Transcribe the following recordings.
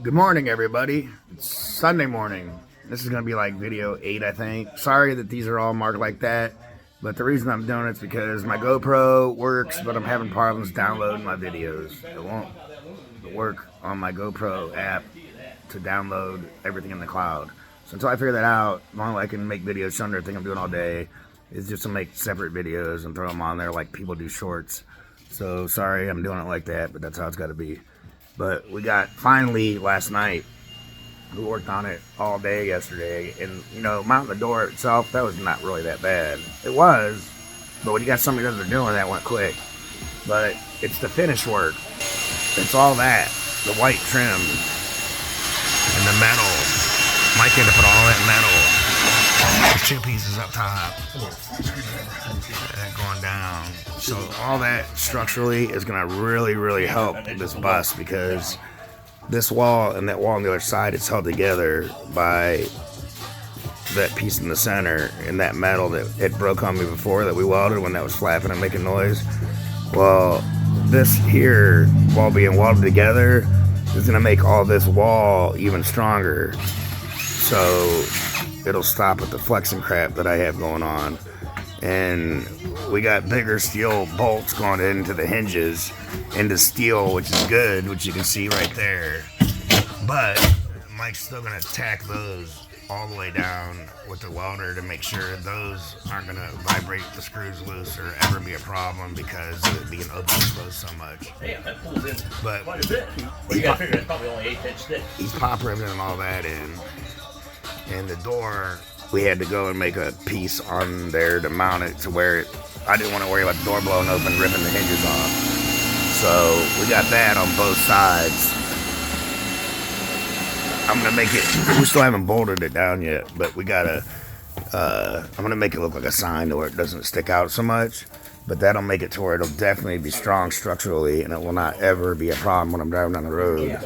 Good morning, everybody. It's Sunday morning. This is going to be like video 8, I think. Sorry that these are all marked like that, but the reason I'm doing it is because my GoPro works, but I'm having problems downloading my videos. It won't work on my GoPro app to download everything in the cloud. So until I figure that out, the only way I can make videos showing everything I'm doing all day is just to make separate videos and throw them on there like people do shorts. So sorry I'm doing it like that, but that's how it's got to be. But we got finally last night. We worked on it all day yesterday, and mounting the door itself, that was not really that bad. It was, but when you got somebody that does doing, that went quick. But it's the finish work. It's all that, the white trim and the metal. Mike had to put all that metal. There's 2 pieces up top, that going down. So all that structurally is gonna really help this bus, because this wall and that wall on the other side is held together by that piece in the center and that metal that it broke on me before that we welded when that was flapping and making noise. Well, this here, while being welded together, is gonna make all this wall even stronger. So it'll stop with the flexing crap that I have going on. And we got bigger steel bolts going into the hinges, into steel, which is good, which you can see right there. But Mike's still gonna tack those all the way down with the welder to make sure those aren't gonna vibrate the screws loose or ever be a problem because of it being open exposed so much. Yeah, that pulls in But quite a bit. Well, you gotta figure it's probably only 8-inch thick. He's pop riveting all that in. And the door, we had to go and make a piece on there to mount it to where I didn't want to worry about the door blowing open, ripping the hinges off. So we got that on both sides. I'm gonna make it, we still haven't bolted it down yet, but we gotta, I'm gonna make it look like a sign to where it doesn't stick out so much. But that'll make it to where it'll definitely be strong structurally, and it will not ever be a problem when I'm driving down the road.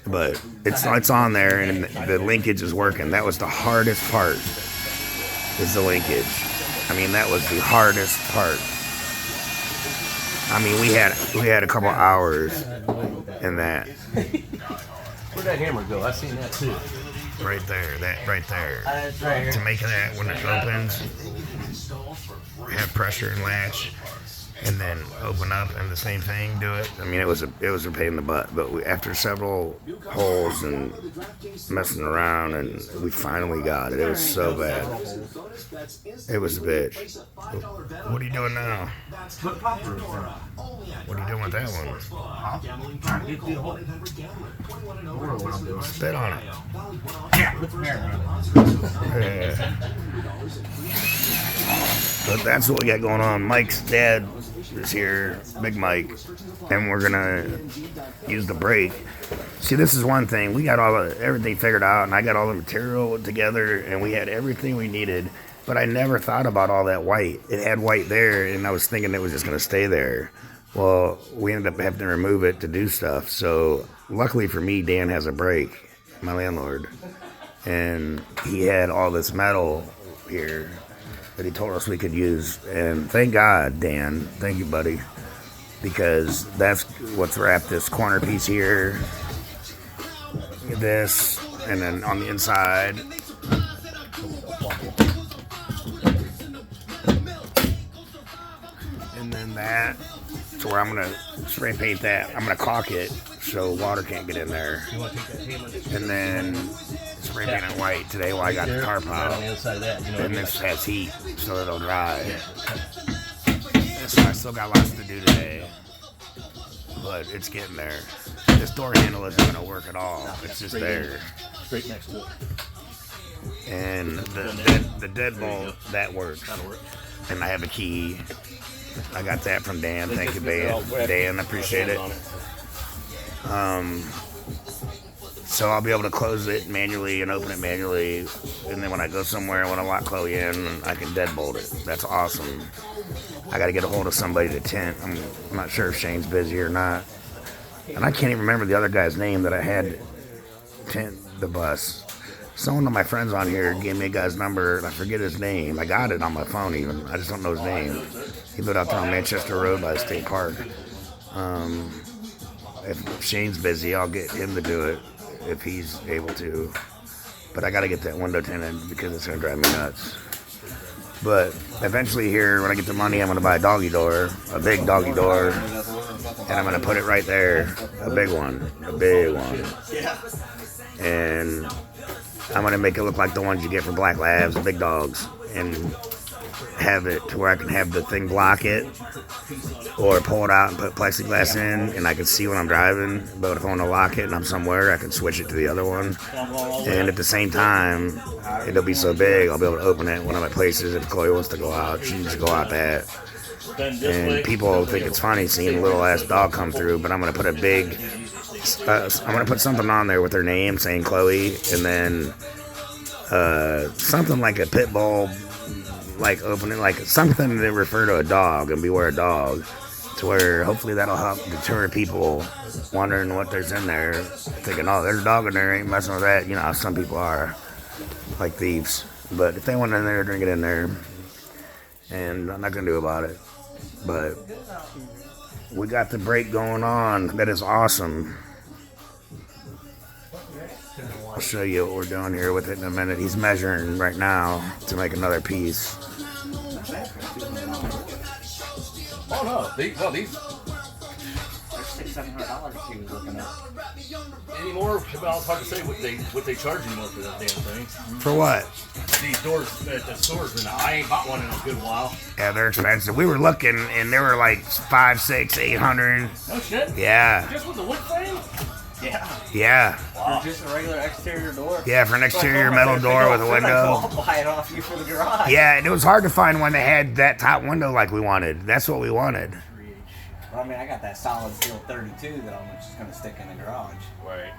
But it's on there, and the linkage is working. That was the hardest part, is the linkage. I mean, that was the hardest part. I mean, we had a couple hours in that. Where'd that hammer go? I seen that too. Right there, that right there. It's right here. To make that when it opens, have pressure and latch, and then open up and the same thing, do it. I mean, it was a pain in the butt, but after several holes and messing around, and we finally got it. It was so bad. It was a bitch. What are you doing now? What are you doing with that one? Spit on it. Yeah. But that's what we got going on. Mike's dad is here, Big Mike, and we're gonna use the brake. See, this is one thing. We got everything figured out, and I got all the material together, and we had everything we needed. But I never thought about all that white. It had white there, and I was thinking it was just gonna stay there. Well, we ended up having to remove it to do stuff. So luckily for me, Dan has a brake, my landlord, and he had all this metal here that he told us we could use. And thank God, Dan, thank you, buddy, because that's what's wrapped this corner piece here, this, and then on the inside. And then that, to where I'm going to spray paint that. I'm going to caulk it so water can't get in there. And then spray paint it white today while I got the tarp out. And this has heat so it'll dry. So I still got lots to do today, but it's getting there. This door handle isn't going to work at all. It's just there. Straight next to it. And the deadbolt, that works. And I have a key. I got that from Dan. Thank you, Dan. I appreciate it. So I'll be able to close it manually and open it manually, and then when I go somewhere, when I lock Chloe in, I can deadbolt it. That's awesome. I got to get a hold of somebody to tent. I'm not sure if Shane's busy or not, and I can't even remember the other guy's name that I had tent the bus. Someone of my friends on here gave me a guy's number, and I forget his name. I got it on my phone even. I just don't know his name. He lived out there on Manchester Road by the State Park. if Shane's busy, I'll get him to do it if he's able to. But I gotta get that window tinted because it's gonna drive me nuts. But eventually here, when I get the money, I'm gonna buy a doggy door, a big doggy door, and I'm gonna put it right there, a big one. And I'm gonna make it look like the ones you get for black labs, the big dogs, and have it to where I can have the thing block it, or pull it out and put plexiglass in, and I can see when I'm driving. But if I want to lock it and I'm somewhere, I can switch it to the other one. And at the same time, it'll be so big, I'll be able to open it when I'm at places. If Chloe wants to go out, she needs to go out that. And people think it's funny seeing a little ass dog come through, but I'm gonna put a big, I'm gonna put something on there with her name saying Chloe, and then something like a pit bull, like opening, like something that refer to a dog and beware a dog, to where hopefully that'll help deter people wondering what there's in there, thinking, oh, there's a dog in there, ain't messing with that. You know, some people are like thieves, but if they want in there, drink it in there, and I'm not gonna do about it. But we got the break going on. That is awesome. I'll show you what we're doing here with it in a minute. He's measuring right now to make another piece. Oh no, these $600-700 he was looking at. anymore. Well, it's hard to say what they charge anymore for that damn thing. For what? These doors at the stores, and I ain't bought one in a good while. Yeah, they're expensive. We were looking, and they were like 500, 600, 800. Oh shit! Yeah. Just with the wood frame? Yeah. Yeah. Wow. For just a regular exterior door. Yeah, for an exterior metal door with a window. I'll buy it off you for the garage. Yeah, and it was hard to find one that had that top window like we wanted. That's what we wanted. Well, I mean, I got that solid steel 32 that I'm just going to stick in the garage. Right.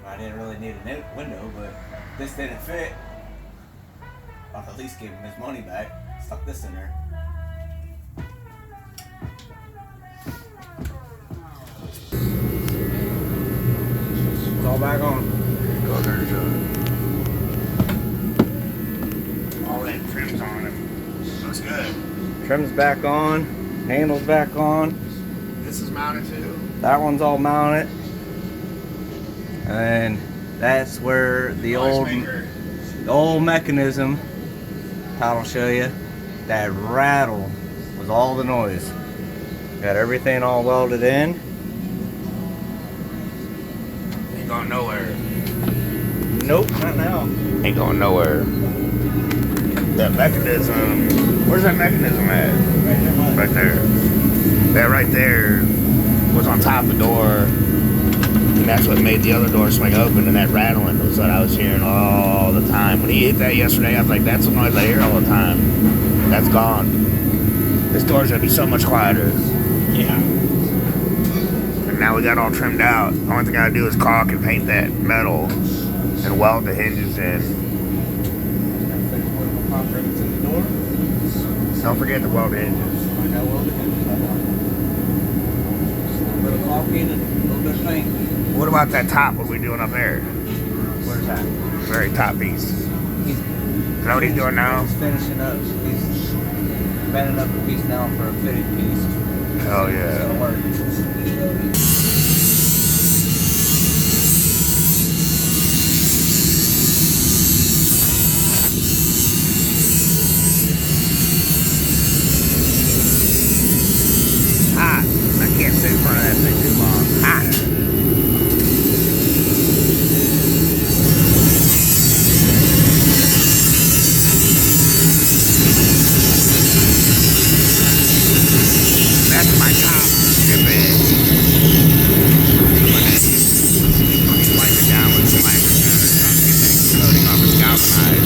I didn't really need a window, but this didn't fit. I'll at least give him his money back. Stuck this in there. It's all back on. Go there, all that trim's on it. Looks good. Trim's back on. Handle's back on. This is mounted too. That one's all mounted. And that's where the old mechanism, Todd will show you, that rattle was all the noise. Got everything all welded in. Ain't going nowhere. Nope, not now. Ain't going nowhere. That mechanism, where's that mechanism at? Right there. That right there was on top of the door. And that's what made the other door swing open, and that rattling was what I was hearing all the time. When he hit that yesterday, I was like, that's the noise I hear all the time. That's gone. This door's gonna be so much quieter. Yeah. And now we got all trimmed out. The only thing I gotta do is caulk and paint that metal and weld the hinges in. Don't forget to weld the hinges. I got welded hinges. A little bit of caulking and a little bit of paint. What about that top? What are we doing up there? Where's that? Very top piece. Is that what he's doing now? He's finishing up. He's bending up a piece now for a fitted piece. Hell It's yeah. gonna work. Hot. I can't sit in front of that thing too long. Hot. That's my top chip edge. Wipe it down with some lighter get that coating off its galvanized.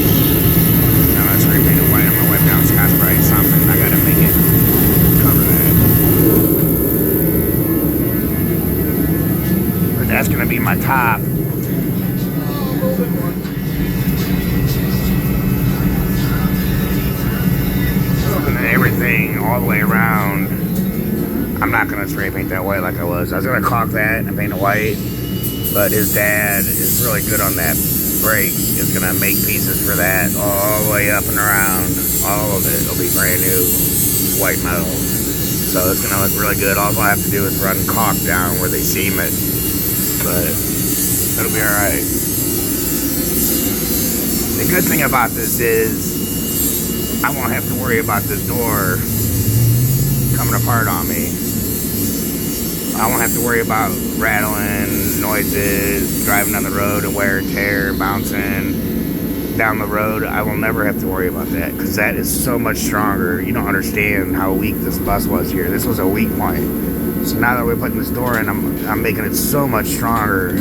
Now I'm screen painted white. I'm gonna wipe down Scotch Brite something. I gotta make it cover that. But that's gonna be my top. And then everything all the way around. I'm not gonna spray paint that white like I was. I was gonna caulk that and paint it white, but his dad is really good on that brake. Is gonna make pieces for that all the way up and around. All of it will be brand new white metal. So it's gonna look really good. All I have to do is run caulk down where they seam it, but it'll be all right. The good thing about this is I won't have to worry about this door coming apart on me. I won't have to worry about rattling, noises, driving down the road and wear and tear, bouncing down the road. I will never have to worry about that because that is so much stronger. You don't understand how weak this bus was here. This was a weak point. So now that we're putting this door in, I'm making it so much stronger.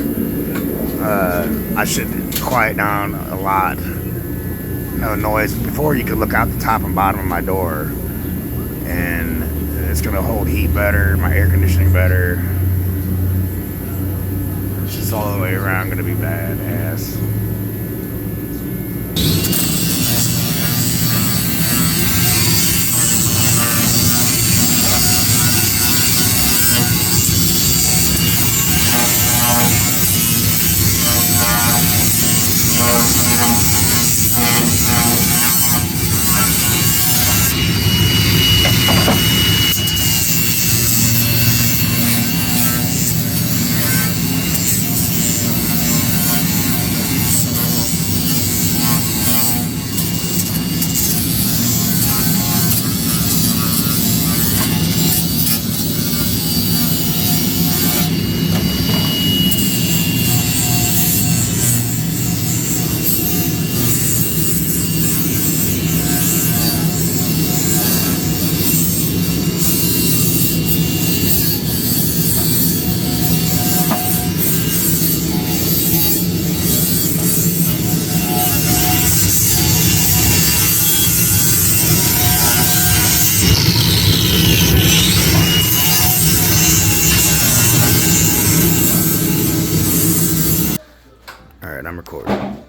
I should quiet down a lot. No noise. Before you could look out the top and bottom of my door, and it's gonna hold heat better, my air conditioning better. It's just all the way around gonna be badass. Alright, I'm recording.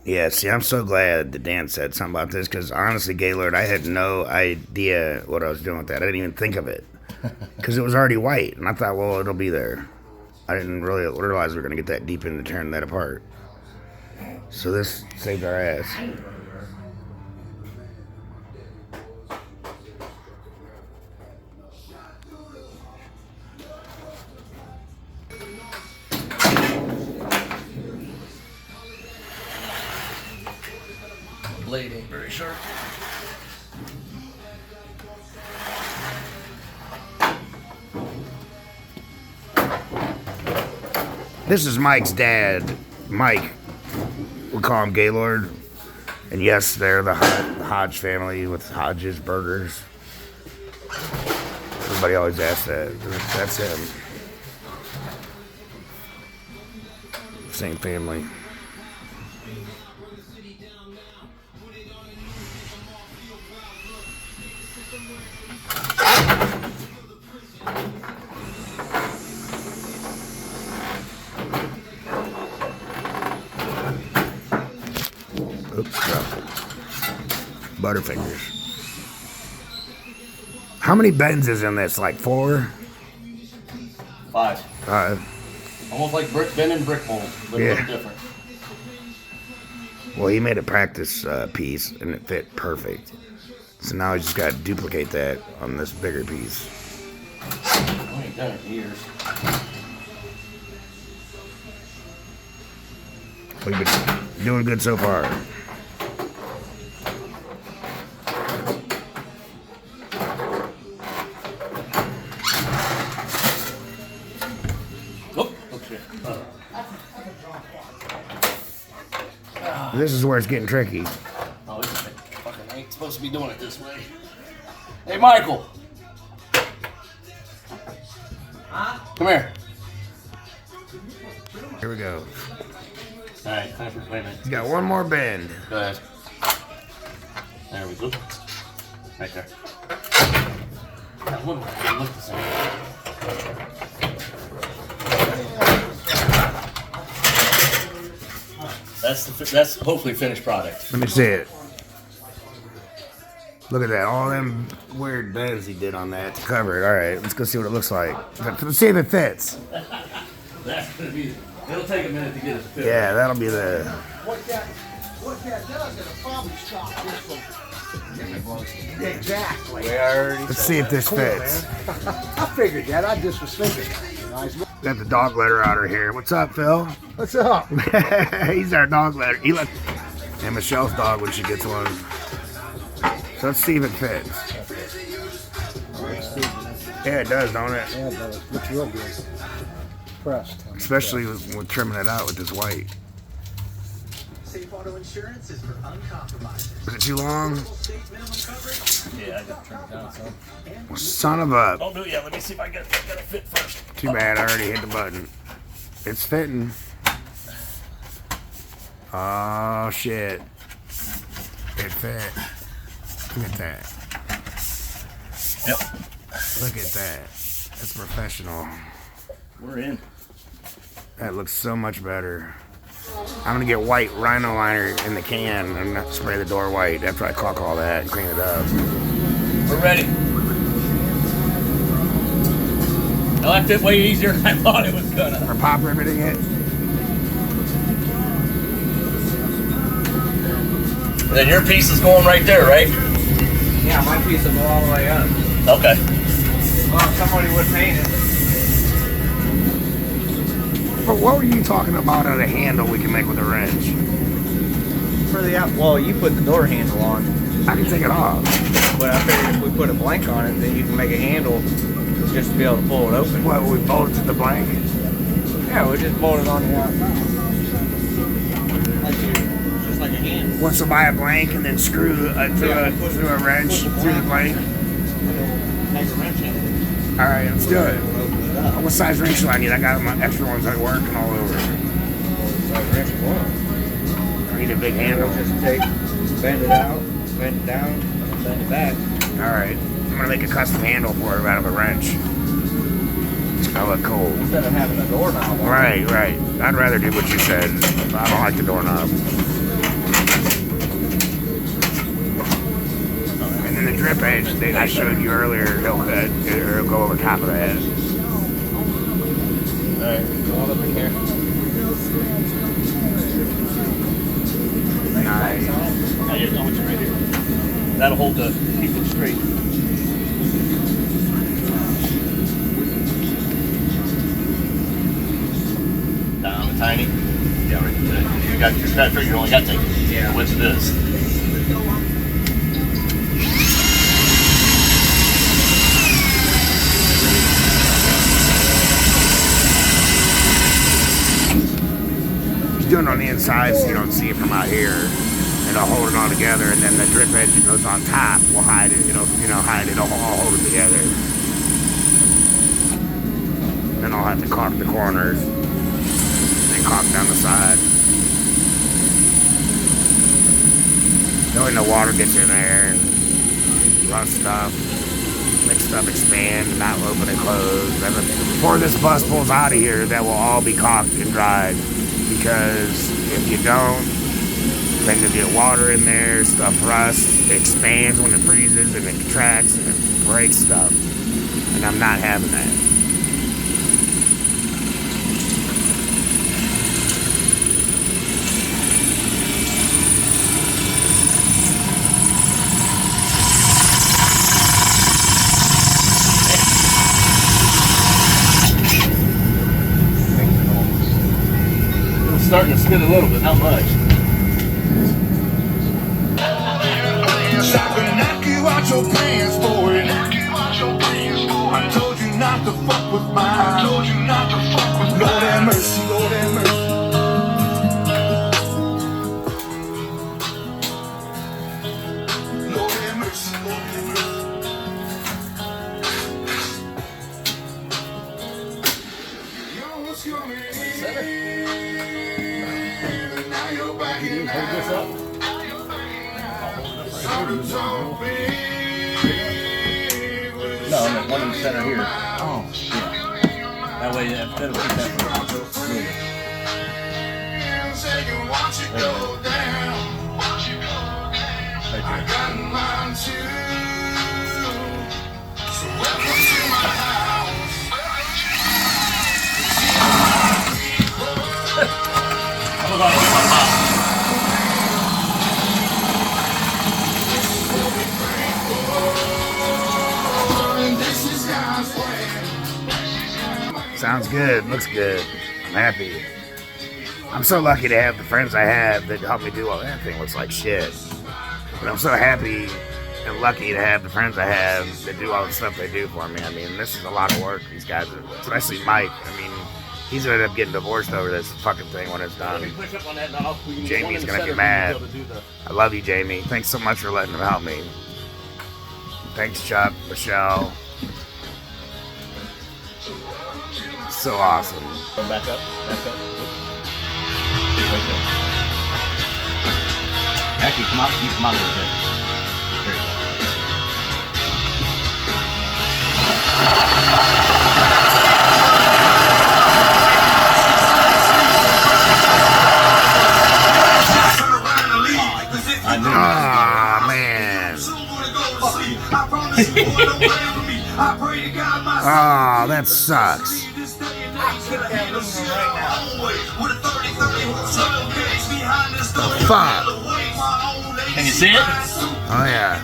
Yeah, see, I'm so glad that Dan said something about this because honestly, Gaylord, I had no idea what I was doing with that. I didn't even think of it because it was already white, and I thought, well, it'll be there. I didn't really realize we were going to get that deep into tearing that apart. So this saved our ass. Blade ain't very sharp. This is Mike's dad, Mike. We call him Gaylord. And yes, they're the Hodge family with Hodge's Burgers. Everybody always asks that. That's him. Same family. Oops, dropped it. Butterfingers. How many bends is in this? Like 4? 5. 5. Almost like brick bend and brick mold, but a little different. Well, he made a practice piece, and it fit perfect. So now I just got to duplicate that on this bigger piece. I ain't done it in years. We've been doing good so far. This is where it's getting tricky. Oh, this fucking ain't supposed to be doing it this way. Hey, Michael. Huh? Come here. Here we go. All right, time for wait a minute. He's got one more bend. Go ahead. There we go. Right there. That one doesn't look the same. That's hopefully finished product. Let me see it. Look at that. All them weird bends he did on that to cover it. All right, let's go see what it looks like. Let's see if it fits. That's gonna be. It'll take a minute to get it to fit. Yeah, that'll be the. What that does is a probably stop this from. Exactly. Let's see if this fits. I figured that. I just was thinking. Nice. Got the dog letter outer here. What's up, Phil? What's up? He's our dog letter. And Michelle's dog when she gets one. So let's see if it fits. Yeah, it does, don't it? Yeah, but it looks real good. Pressed. Especially with trimming it out with this white. Safe Auto Insurance is for uncompromisers. Is it too long? State minimum coverage. Yeah, I gotta turn it down some. Son of a. Don't do it yet. Let me see if I got it fit first. Too bad, I already hit the button. It's fitting. Oh, shit. It fit. Look at that. Yep. Look at that. That's professional. We're in. That looks so much better. I'm gonna get white Rhino liner in the can and not spray the door white after I caulk all that and clean it up. We're ready. Now that fit way easier than I thought it was gonna. We're pop riveting it. Then your piece is going right there, right? Yeah, my piece will go all the way up. Okay. Well, if somebody would paint it. But what were you talking about on a handle we can make with a wrench? For the well, you put the door handle on, I can take it off. but I figured if we put a blank on it, then you can make a handle just to be able to pull it open. What, we bolt it to the blank? Yeah, we just bolt it on the outside. Just like a handle. Wants to buy a blank and then screw through a wrench through the blank? Make a wrench in it. All right, let's do it. Open it up. What size wrench do I need? I got my extra ones at work and all over. So wrench one. I need a big handle. Just bend it out, bend it down, and bend it back. All right, I'm gonna make a custom handle for it out of a wrench. It's gonna look cool. Instead of having a doorknob on. Right. I'd rather do what you said. I don't like the doorknob. And then the drip edge that I showed you earlier, he'll go over top of that. Alright, go on up in here. Nice. Now you know what's right here. That'll hold the keep it straight. Down tiny. Yeah, right. You got your scratch right. You only got the width of this. Just doing it on the inside so you don't see it from out here. It'll hold it all together, and then the drip edge that goes on top will hide it. It'll hide it. It'll all hold it together. Then I'll have to caulk the corners, then caulk down the side. Knowing the water gets in there and rust stuff, make stuff expand, not open and close. And before this bus pulls out of here, that will all be caulked and dried. Because if you don't, then you'll get water in there, stuff rusts, it expands when it freezes, and it contracts, and it breaks stuff. And I'm not having that. It's starting to skid a little bit, not much. Knock you out your pants, boy. I told you not to fuck with mine. Lord have mercy, Lord have mercy. Lord have mercy, Lord have mercy. You was coming in, now you're back in. Hold this up. No, I'm one in the center here. Oh, yeah. That way, that'll keep that from moving. Right there. Sounds good. Looks good. I'm happy. I'm so lucky to have the friends I have that help me do all that thing. Looks like shit. But I'm so happy and lucky to have the friends I have that do all the stuff they do for me. I mean, this is a lot of work. These guys, especially Mike. I mean, he's gonna end up getting divorced over this fucking thing when it's done. Jamie's gonna be mad. I love you, Jamie. Thanks so much for letting him help me. Thanks, Chuck, Michelle. So awesome. Back up, back up. Right there. Actually, come out a little bit. There you go. Ah, man. Oh, that sucks. Fuck. Can you see it? Oh, yeah.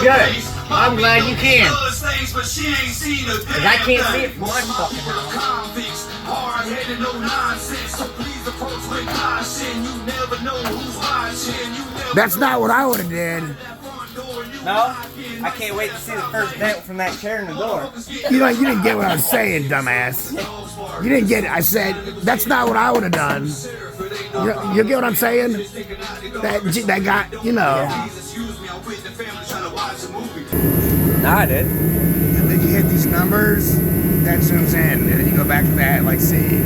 Good. I'm glad you can. Because I can't see it from my fucking house. That's not what I would have did. No, I can't wait to see the first dent from that chair in the door. You know, you didn't get what I was saying, dumbass. You didn't get it. I said, that's not what I would have done. You get what I'm saying? That guy, you know. No, I did. And then you hit these numbers, that zooms in. And then you go back to that, like, see.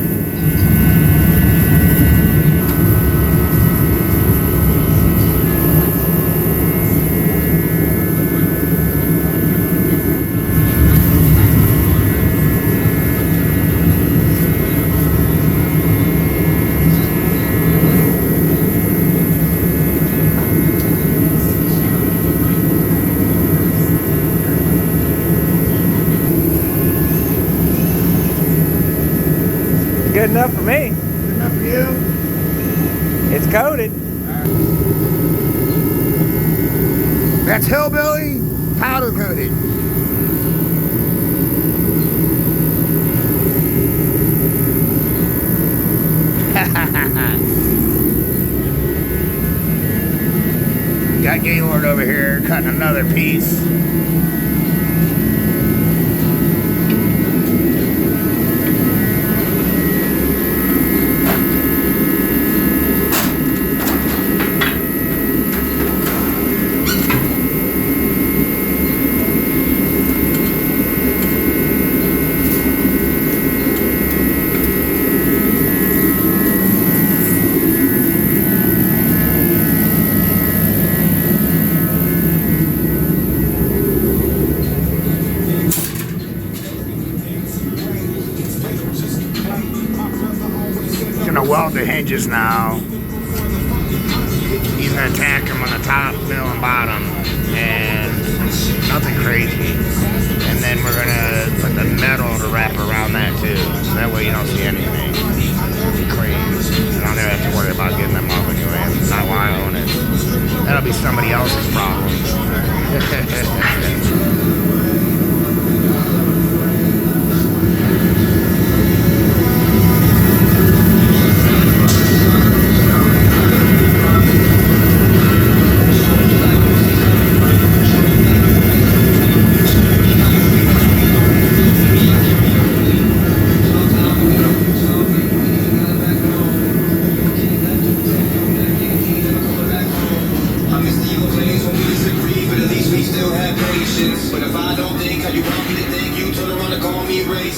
Good enough for me. Good enough for you? It's coated. That's Hillbilly powder coated. Got Gaylord over here cutting another piece. Gonna weld the hinges now. He's gonna tack them on the top, middle, and bottom, and nothing crazy. And then we're gonna put the metal to wrap around that too, so that way you don't see anything. It'll be clean. And I'll never have to worry about getting them off anyway. Not while I own it. That'll be somebody else's problem.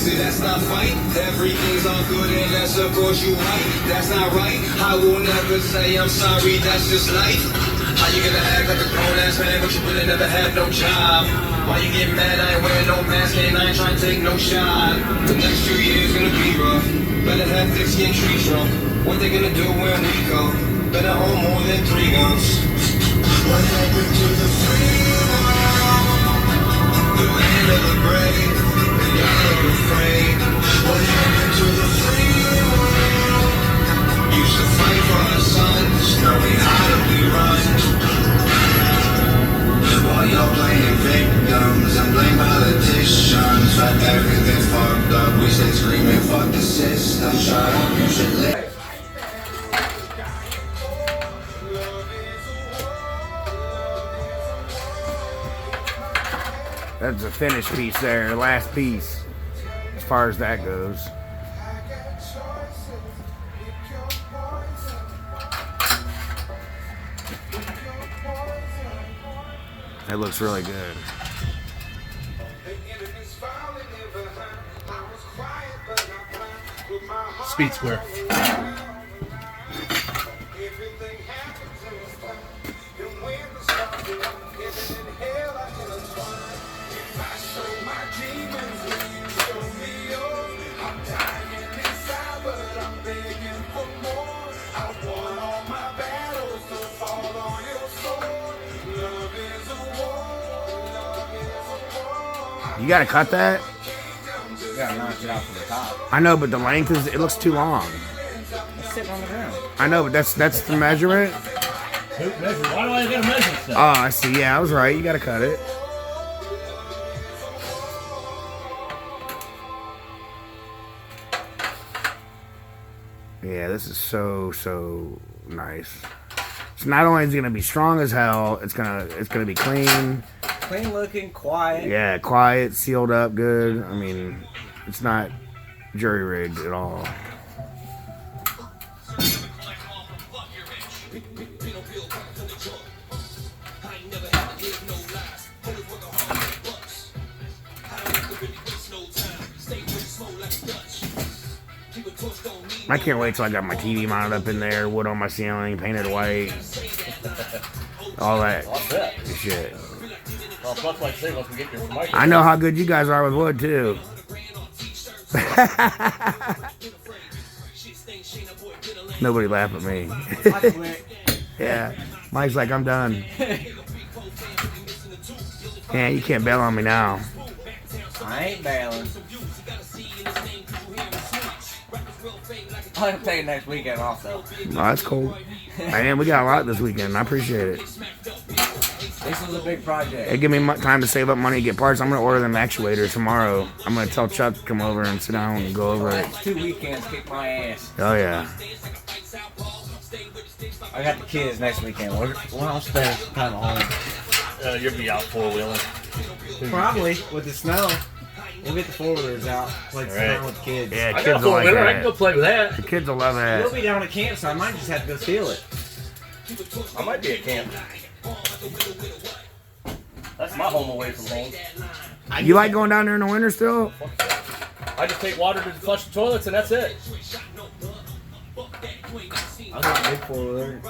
That's not fight. Everything's all good and that's of course you right. That's not right. I will never say I'm sorry. That's just life. How you gonna act like a grown ass man but you really never had no job? Why you get mad? I ain't wearing no mask and I ain't trying to take no shot. The next 2 years gonna be rough. Better have thick skin tree trunk. What they gonna do when we go? Better own more than 3 guns. What happened to the free world? The land of the brave. Afraid. What happened to the free world? Used to fight But everything's fucked up. We stay screaming, fuck the system. Shut up, you should live. That's a finished piece there, last piece, as far as that goes. That looks really good. Speed Square. You gotta cut that? You gotta knock it out from the top. I know, but the length is, it looks too long. It's sitting on the ground. I know, but that's the measurement. Why do I gotta measure stuff? Oh, I see. Yeah, I was right. You gotta cut it. Yeah, this is so nice. So not only is it gonna be strong as hell, it's gonna be clean. Clean looking, quiet. Yeah, quiet, sealed up, good. I mean, it's not jury rigged at all. I can't wait till I got my TV mounted up in there, wood on my ceiling, painted white, all that shit. Well, plus, like I say, once we get your mic. I know how good you guys are with wood too. Nobody laugh at me. I quit. Yeah, Mike's like, I'm done. Yeah, you can't bail on me now. I ain't bailing. I'm taking next weekend off though. Oh, that's cool. Man, we got a lot this weekend. I appreciate it. This was a big project. It give me time to save up money to get parts. I'm gonna order them actuators tomorrow. I'm gonna tell Chuck to come over and sit down and go over it. Next 2 weekends, kick my ass. Oh yeah. I got the kids next weekend. We're all spending some time at home. You'll be out four-wheeling. Probably with the snow. We'll get the four-wheelers out, play some around with the kids. Yeah, I got a kids will like four-wheeler. I can go that. play with that. The kids will love We'll that. be down at camp, so I might just have to go steal it. I might be at camp. That's my home away from home. You like going down there in the winter still? I just take water to flush the toilets and that's it. I'll get a big four-wheeler.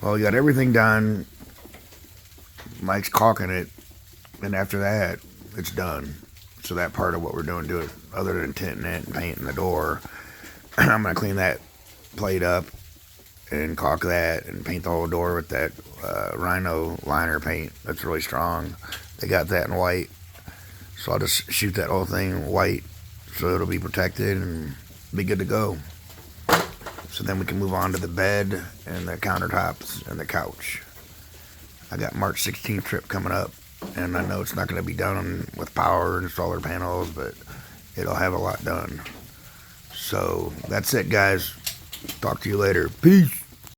Well, we got everything done. Mike's caulking it, and after that, it's done. So that part of what we're doing, other than tinting it and painting the door, I'm gonna clean that plate up and caulk that and paint the whole door with that Rhino liner paint. That's really strong. They got that in white, so I'll just shoot that whole thing white, so it'll be protected and be good to go. So then we can move on to the bed and the countertops and the couch. I got March 16th trip coming up, and I know it's not going to be done with power and solar panels, but it'll have a lot done. So that's it, guys. Talk to you later. Peace.